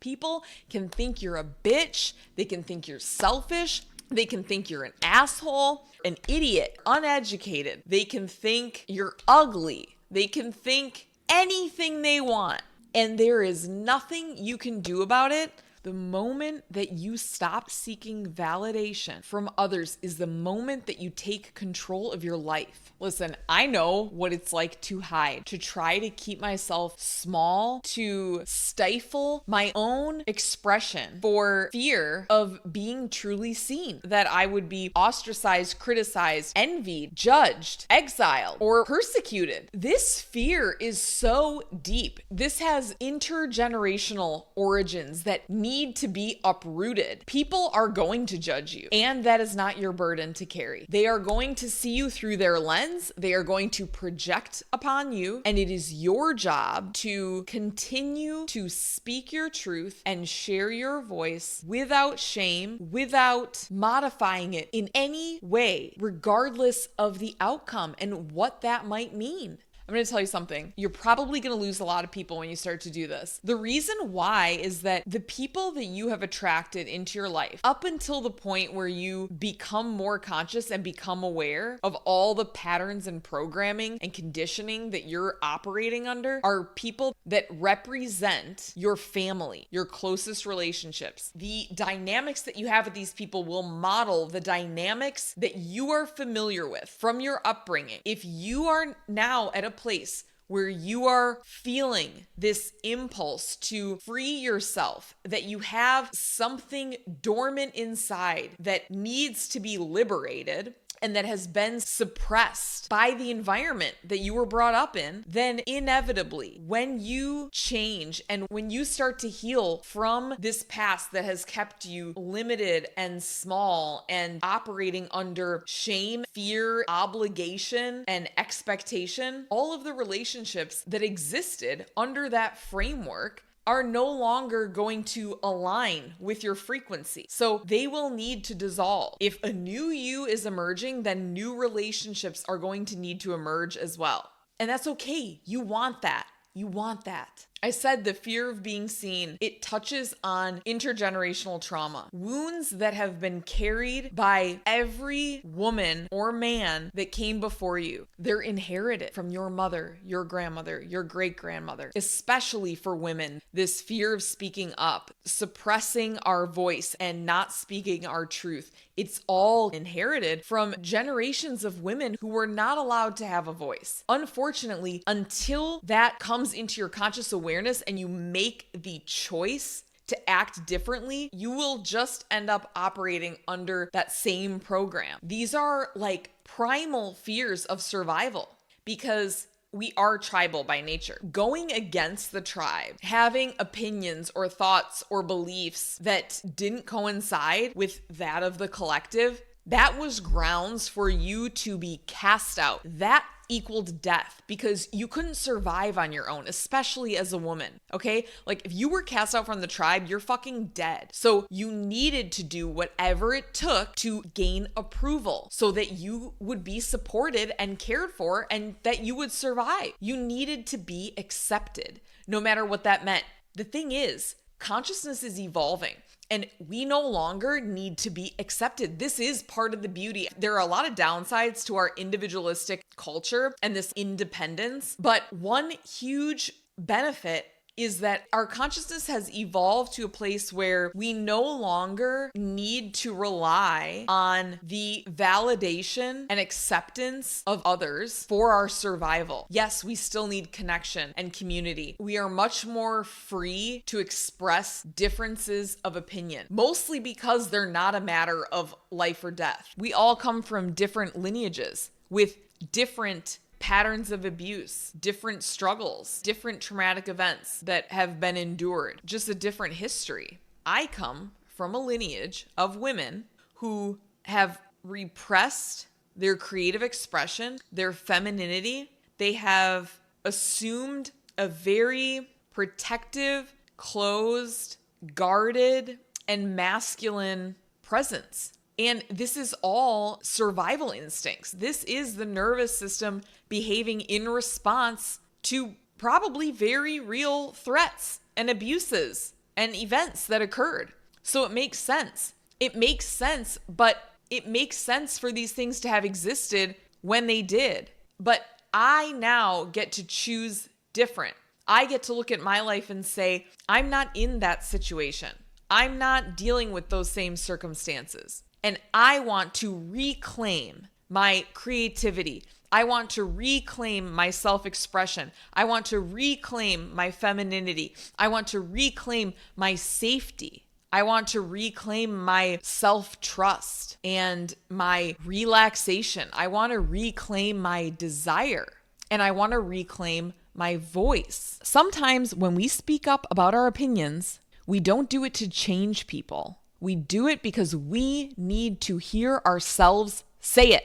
People can think you're a bitch. They can think you're selfish. They can think you're an asshole, an idiot, uneducated. They can think you're ugly. They can think anything they want. And there is nothing you can do about it. The moment that you stop seeking validation from others is the moment that you take control of your life. Listen, I know what it's like to hide, to try to keep myself small, to stifle my own expression for fear of being truly seen, that I would be ostracized, criticized, envied, judged, exiled, or persecuted. This fear is so deep. This has intergenerational origins that need to be uprooted. People are going to judge you, and that is not your burden to carry. They are going to see you through their lens. They are going to project upon you, and it is your job to continue to speak your truth and share your voice without shame, without modifying it in any way, regardless of the outcome and what that might mean. I'm going to tell you something. You're probably going to lose a lot of people when you start to do this. The reason why is that the people that you have attracted into your life, up until the point where you become more conscious and become aware of all the patterns and programming and conditioning that you're operating under, are people that represent your family, your closest relationships. The dynamics that you have with these people will model the dynamics that you are familiar with from your upbringing. If you are now at a place where you are feeling this impulse to free yourself, that you have something dormant inside that needs to be liberated, and that has been suppressed by the environment that you were brought up in, then inevitably, when you change and when you start to heal from this past that has kept you limited and small and operating under shame, fear, obligation, and expectation, all of the relationships that existed under that framework are no longer going to align with your frequency. So they will need to dissolve. If a new you is emerging, then new relationships are going to need to emerge as well. And that's okay. You want that. You want that. I said the fear of being seen, it touches on intergenerational trauma. Wounds that have been carried by every woman or man that came before you. They're inherited from your mother, your grandmother, your great-grandmother. Especially for women, this fear of speaking up, suppressing our voice and not speaking our truth. It's all inherited from generations of women who were not allowed to have a voice. Unfortunately, until that comes into your conscious awareness and you make the choice to act differently, you will just end up operating under that same program. These are like primal fears of survival because we are tribal by nature. Going against the tribe, having opinions or thoughts or beliefs that didn't coincide with that of the collective, that was grounds for you to be cast out. That equaled death because you couldn't survive on your own, especially as a woman, okay? Like if you were cast out from the tribe, you're fucking dead. So you needed to do whatever it took to gain approval so that you would be supported and cared for and that you would survive. You needed to be accepted, no matter what that meant. The thing is, consciousness is evolving. And we no longer need to be accepted. This is part of the beauty. There are a lot of downsides to our individualistic culture and this independence, but one huge benefit is that our consciousness has evolved to a place where we no longer need to rely on the validation and acceptance of others for our survival. Yes, we still need connection and community. We are much more free to express differences of opinion, mostly because they're not a matter of life or death. We all come from different lineages with different patterns of abuse, different struggles, different traumatic events that have been endured, just a different history. I come from a lineage of women who have repressed their creative expression, their femininity. They have assumed a very protective, closed, guarded, and masculine presence. And this is all survival instincts. This is the nervous system behaving in response to probably very real threats and abuses and events that occurred. So it makes sense. It makes sense, but it makes sense for these things to have existed when they did. But I now get to choose different. I get to look at my life and say, I'm not in that situation. I'm not dealing with those same circumstances. And I want to reclaim my creativity. I want to reclaim my self-expression. I want to reclaim my femininity. I want to reclaim my safety. I want to reclaim my self-trust and my relaxation. I want to reclaim my desire. And I want to reclaim my voice. Sometimes when we speak up about our opinions, we don't do it to change people. We do it because we need to hear ourselves say it.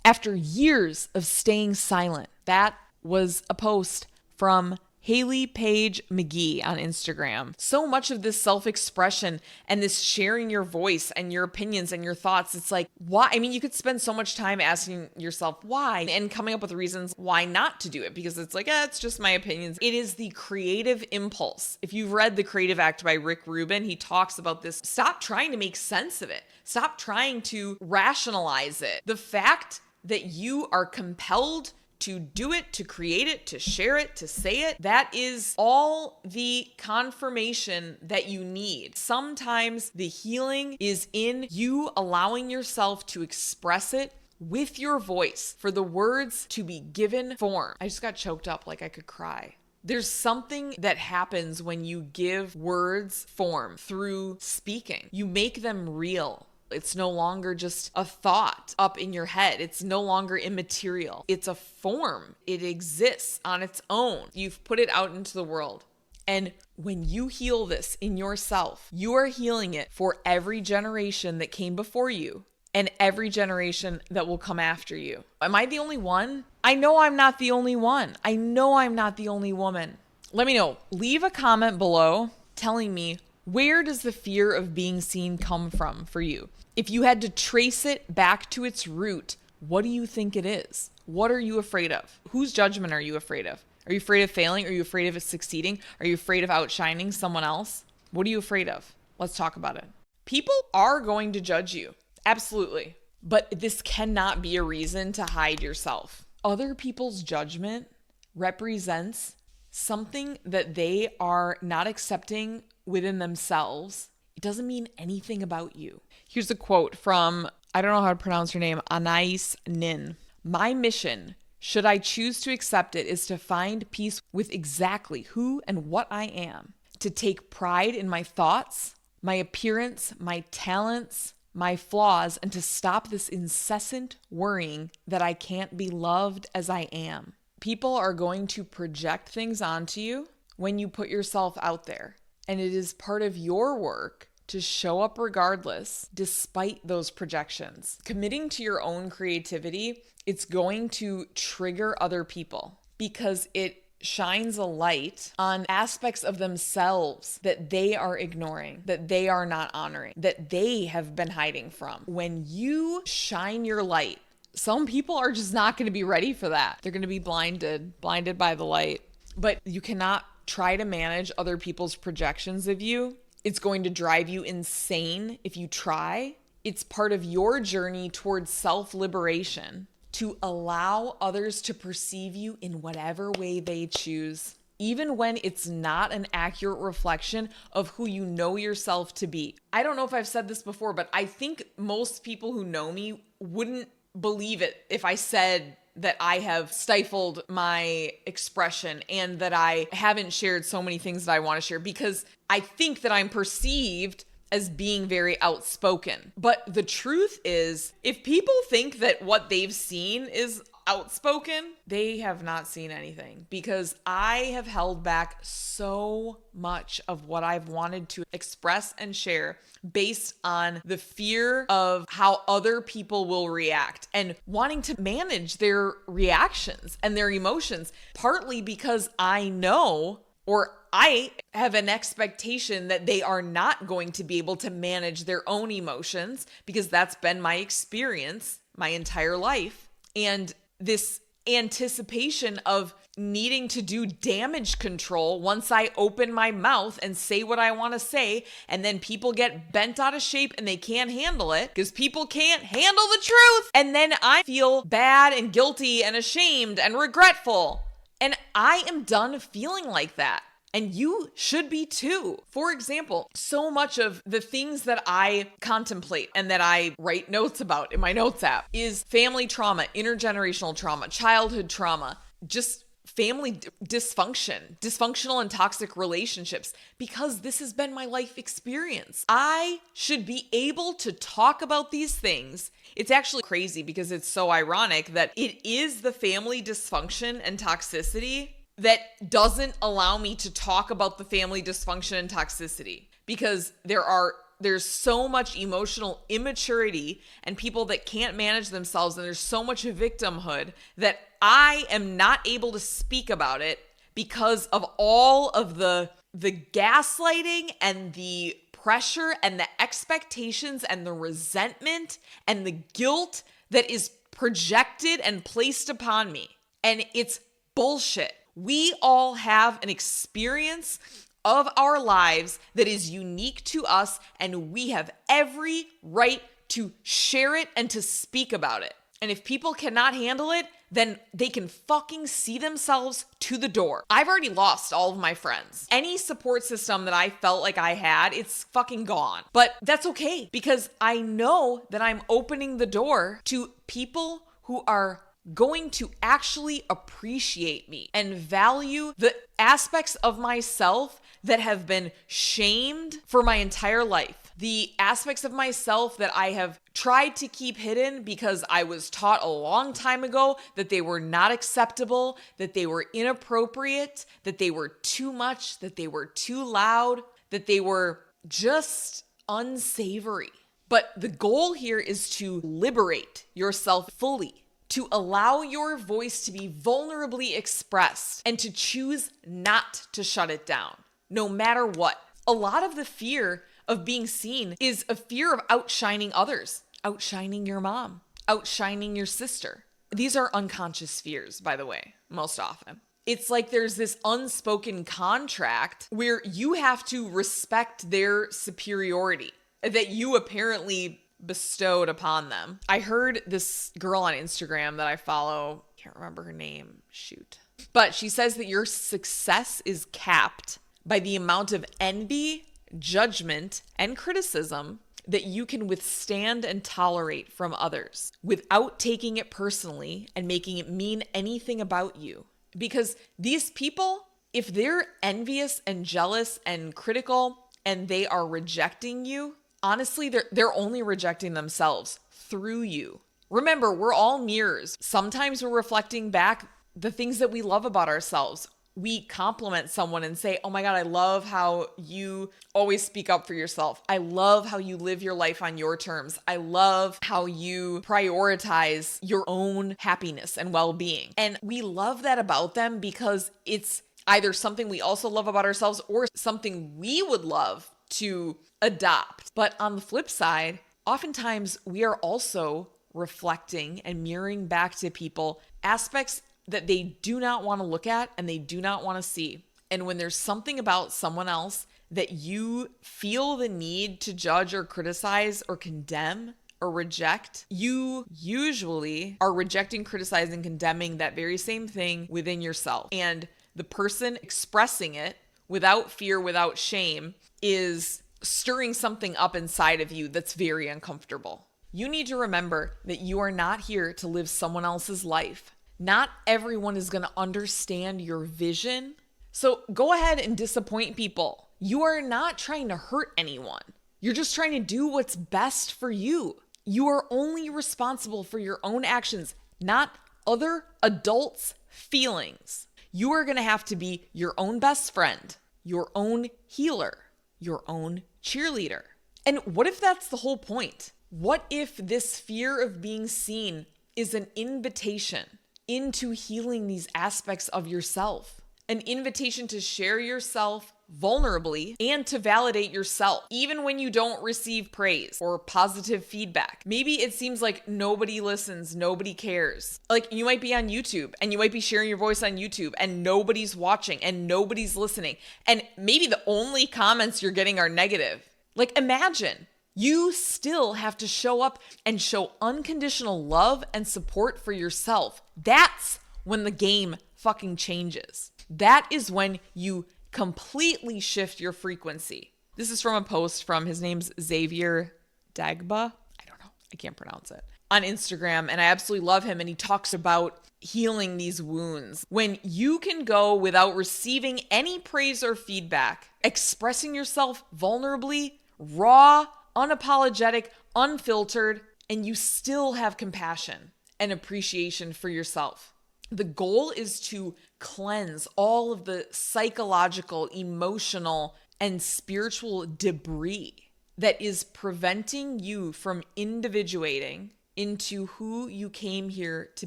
After years of staying silent, that was a post from Haley Page McGee on Instagram. So much of this self-expression and this sharing your voice and your opinions and your thoughts, it's like, why? I mean, you could spend so much time asking yourself why and coming up with reasons why not to do it, because it's like, it's just my opinions. It is the creative impulse. If you've read The Creative Act by Rick Rubin, he talks about this. Stop trying to make sense of it. Stop trying to rationalize it. The fact that you are compelled to do it, to create it, to share it, to say it, that is all the confirmation that you need. Sometimes the healing is in you allowing yourself to express it with your voice, for the words to be given form. I just got choked up like I could cry. There's something that happens when you give words form through speaking. You make them real. It's no longer just a thought up in your head. It's no longer immaterial. It's a form. It exists on its own. You've put it out into the world. And when you heal this in yourself, you are healing it for every generation that came before you and every generation that will come after you. Am I the only one? I know I'm not the only one. I know I'm not the only woman. Let me know. Leave a comment below telling me, where does the fear of being seen come from for you? If you had to trace it back to its root, what do you think it is? What are you afraid of? Whose judgment are you afraid of? Are you afraid of failing? Are you afraid of succeeding? Are you afraid of outshining someone else? What are you afraid of? Let's talk about it. People are going to judge you. Absolutely. But this cannot be a reason to hide yourself. Other people's judgment represents something that they are not accepting within themselves. It doesn't mean anything about you. Here's a quote from, I don't know how to pronounce her name, Anais Nin. My mission, should I choose to accept it, is to find peace with exactly who and what I am, to take pride in my thoughts, my appearance, my talents, my flaws, and to stop this incessant worrying that I can't be loved as I am. People are going to project things onto you when you put yourself out there. And it is part of your work to show up regardless, despite those projections. Committing to your own creativity, it's going to trigger other people because it shines a light on aspects of themselves that they are ignoring, that they are not honoring, that they have been hiding from. When you shine your light, some people are just not going to be ready for that. They're going to be blinded by the light. But you cannot try to manage other people's projections of you. It's going to drive you insane if you try. It's part of your journey towards self-liberation to allow others to perceive you in whatever way they choose, even when it's not an accurate reflection of who you know yourself to be. I don't know if I've said this before, but I think most people who know me wouldn't believe it if I said that I have stifled my expression and that I haven't shared so many things that I want to share, because I think that I'm perceived as being very outspoken. But the truth is, if people think that what they've seen is outspoken, they have not seen anything, because I have held back so much of what I've wanted to express and share based on the fear of how other people will react and wanting to manage their reactions and their emotions, partly because I know, or I have an expectation that they are not going to be able to manage their own emotions, because that's been my experience my entire life. And this anticipation of needing to do damage control once I open my mouth and say what I want to say, and then people get bent out of shape and they can't handle it because people can't handle the truth. And then I feel bad and guilty and ashamed and regretful. And I am done feeling like that. And you should be too. For example, so much of the things that I contemplate and that I write notes about in my notes app is family trauma, intergenerational trauma, childhood trauma, just family dysfunction, dysfunctional and toxic relationships, because this has been my life experience. I should be able to talk about these things. It's actually crazy because it's so ironic that it is the family dysfunction and toxicity that doesn't allow me to talk about the family dysfunction and toxicity, because there's so much emotional immaturity and people that can't manage themselves, and there's so much victimhood that I am not able to speak about it because of all of the gaslighting and the pressure and the expectations and the resentment and the guilt that is projected and placed upon me. And it's bullshit. We all have an experience of our lives that is unique to us, and we have every right to share it and to speak about it. And if people cannot handle it, then they can fucking see themselves to the door. I've already lost all of my friends. Any support system that I felt like I had, it's fucking gone. But that's okay, because I know that I'm opening the door to people who are going to actually appreciate me and value the aspects of myself that have been shamed for my entire life. The aspects of myself that I have tried to keep hidden because I was taught a long time ago that they were not acceptable, that they were inappropriate, that they were too much, that they were too loud, that they were just unsavory. But the goal here is to liberate yourself fully, to allow your voice to be vulnerably expressed, and to choose not to shut it down, no matter what. A lot of the fear of being seen is a fear of outshining others, outshining your mom, outshining your sister. These are unconscious fears, by the way, most often. It's like there's this unspoken contract where you have to respect their superiority that you apparently bestowed upon them. I heard this girl on Instagram that I follow, can't remember her name, shoot. But she says that your success is capped by the amount of envy, judgment, and criticism that you can withstand and tolerate from others without taking it personally and making it mean anything about you. Because these people, if they're envious and jealous and critical and they are rejecting you, honestly, they're only rejecting themselves through you. Remember, we're all mirrors. Sometimes we're reflecting back the things that we love about ourselves. We compliment someone and say, oh my God, I love how you always speak up for yourself. I love how you live your life on your terms. I love how you prioritize your own happiness and well-being. And we love that about them because it's either something we also love about ourselves or something we would love to adopt. But on the flip side, oftentimes we are also reflecting and mirroring back to people aspects that they do not want to look at and they do not want to see. And when there's something about someone else that you feel the need to judge or criticize or condemn or reject, you usually are rejecting, criticizing, condemning that very same thing within yourself. And the person expressing it without fear, without shame, is stirring something up inside of you that's very uncomfortable. You need to remember that you are not here to live someone else's life. Not everyone is going to understand your vision. So go ahead and disappoint people. You are not trying to hurt anyone. You're just trying to do what's best for you. You are only responsible for your own actions, not other adults' feelings. You are going to have to be your own best friend, your own healer, your own cheerleader. And what if that's the whole point? What if this fear of being seen is an invitation into healing these aspects of yourself? An invitation to share yourself vulnerably and to validate yourself, even when you don't receive praise or positive feedback. Maybe it seems like nobody listens, nobody cares. Like you might be on YouTube and you might be sharing your voice on YouTube and nobody's watching and nobody's listening. And maybe the only comments you're getting are negative. Like imagine you still have to show up and show unconditional love and support for yourself. That's when the game fucking changes. That is when you completely shift your frequency. This is from a post from, his name's Xavier Dagba. I don't know. I can't pronounce it. On Instagram. And I absolutely love him. And he talks about healing these wounds. When you can go without receiving any praise or feedback, expressing yourself vulnerably, raw, unapologetic, unfiltered, and you still have compassion and appreciation for yourself. The goal is to cleanse all of the psychological, emotional, and spiritual debris that is preventing you from individuating into who you came here to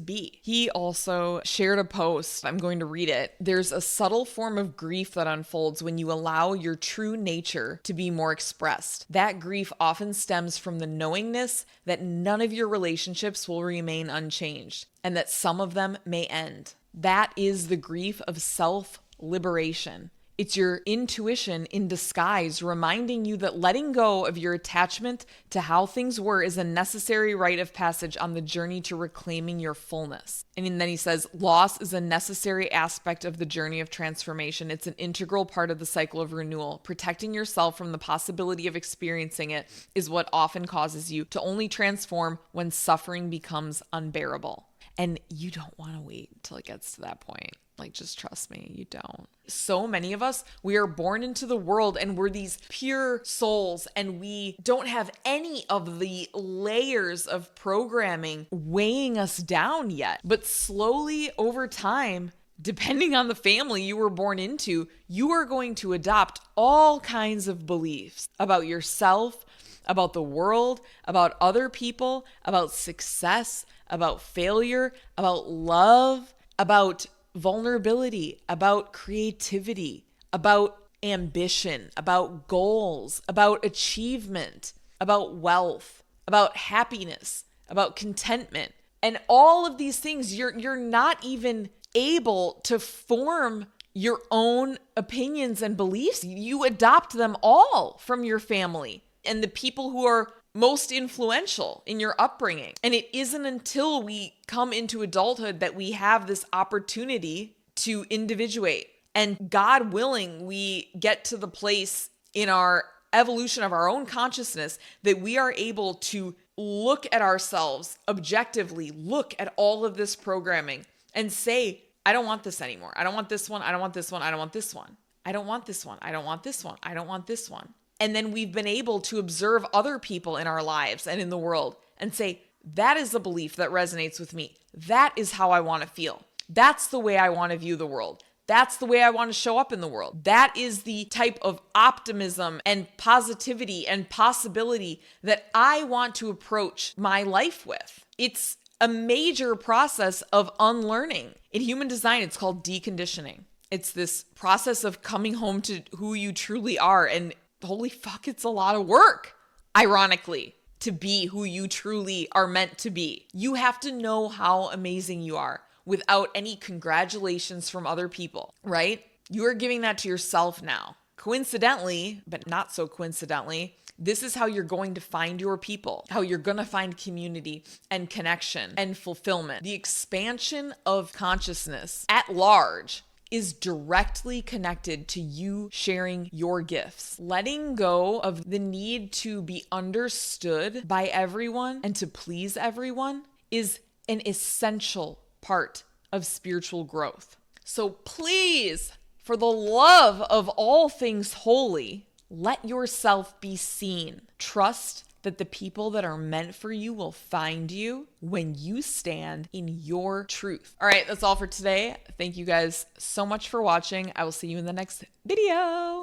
be. He also shared a post. I'm going to read it. There's a subtle form of grief that unfolds when you allow your true nature to be more expressed. That grief often stems from the knowingness that none of your relationships will remain unchanged and that some of them may end. That is the grief of self-liberation. It's your intuition in disguise reminding you that letting go of your attachment to how things were is a necessary rite of passage on the journey to reclaiming your fullness. And then he says, loss is a necessary aspect of the journey of transformation. It's an integral part of the cycle of renewal. Protecting yourself from the possibility of experiencing it is what often causes you to only transform when suffering becomes unbearable. And you don't want to wait until it gets to that point. Like, just trust me, you don't. So many of us, we are born into the world and we're these pure souls and we don't have any of the layers of programming weighing us down yet. But slowly over time, depending on the family you were born into, you are going to adopt all kinds of beliefs about yourself, about the world, about other people, about success, about failure, about love, about vulnerability, about creativity, about ambition, about goals, about achievement, about wealth, about happiness, about contentment. And all of these things, you're not even able to form your own opinions and beliefs. You adopt them all from your family and the people who are most influential in your upbringing. And it isn't until we come into adulthood that we have this opportunity to individuate. And God willing, we get to the place in our evolution of our own consciousness that we are able to look at ourselves objectively, look at all of this programming and say, I don't want this anymore. I don't want this one. I don't want this one. I don't want this one. I don't want this one. I don't want this one. I don't want this one. And then we've been able to observe other people in our lives and in the world and say, that is a belief that resonates with me. That is how I want to feel. That's the way I want to view the world. That's the way I want to show up in the world. That is the type of optimism and positivity and possibility that I want to approach my life with. It's a major process of unlearning. In human design, it's called deconditioning. It's this process of coming home to who you truly are. And holy fuck, it's a lot of work, ironically, to be who you truly are meant to be. You have to know how amazing you are without any congratulations from other people, right? You are giving that to yourself now. Coincidentally, but not so coincidentally, this is how you're going to find your people, how you're going to find community and connection and fulfillment. The expansion of consciousness at large is directly connected to you sharing your gifts. Letting go of the need to be understood by everyone and to please everyone is an essential part of spiritual growth. So please, for the love of all things holy, let yourself be seen. Trust that the people that are meant for you will find you when you stand in your truth. All right, that's all for today. Thank you guys so much for watching. I will see you in the next video.